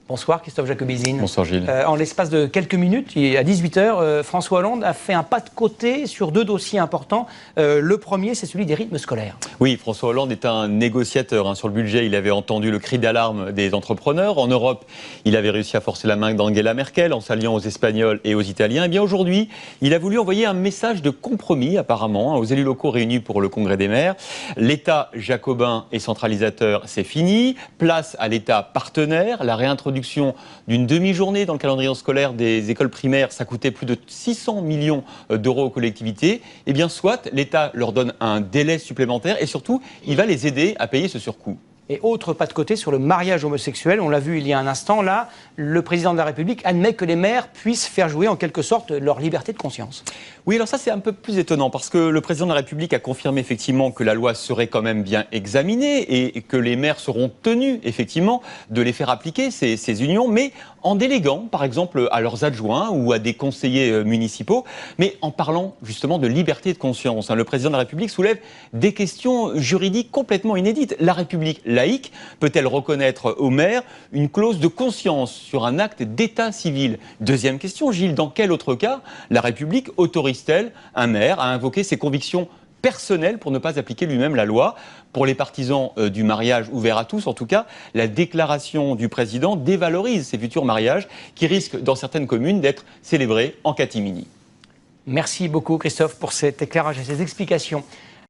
Bonsoir Christophe Jacobizine. Bonsoir Gilles. En l'espace de quelques minutes, à 18h, François Hollande a fait un pas de côté sur deux dossiers importants. Le premier, c'est celui des rythmes scolaires. Oui, François Hollande est un négociateur sur le budget. Il avait entendu le cri d'alarme des entrepreneurs. En Europe, il avait réussi à forcer la main d'Angela Merkel en s'alliant aux Espagnols et aux Italiens. Et bien aujourd'hui, il a voulu envoyer un message de compromis, apparemment, aux élus locaux réunis pour le Congrès des maires. L'État jacobin et centralisateur, c'est fini. Place à l'État partenaire. La réintroduction d'une demi-journée dans le calendrier scolaire des écoles primaires, ça coûtait plus de 600 millions d'euros aux collectivités. Eh bien, soit l'État leur donne un délai supplémentaire et surtout, il va les aider à payer ce surcoût. Et autre pas de côté sur le mariage homosexuel, on l'a vu il y a un instant, là, le président de la République admet que les maires puissent faire jouer en quelque sorte leur liberté de conscience. Oui, alors ça c'est un peu plus étonnant parce que le président de la République a confirmé effectivement que la loi serait quand même bien examinée et que les maires seront tenus effectivement de les faire appliquer, ces unions, mais en déléguant par exemple à leurs adjoints ou à des conseillers municipaux, mais en parlant justement de liberté de conscience. Le président de la République soulève des questions juridiques complètement inédites. La République laïque peut-elle reconnaître aux maires une clause de conscience sur un acte d'état civil? Deuxième question, Gilles, dans quel autre cas la République autorise-t-elle un maire à invoquer ses convictions personnelles pour ne pas appliquer lui-même la loi? Pour les partisans du mariage ouvert à tous, en tout cas, la déclaration du président dévalorise ces futurs mariages qui risquent dans certaines communes d'être célébrés en catimini. Merci beaucoup Christophe pour cet éclairage et ces explications.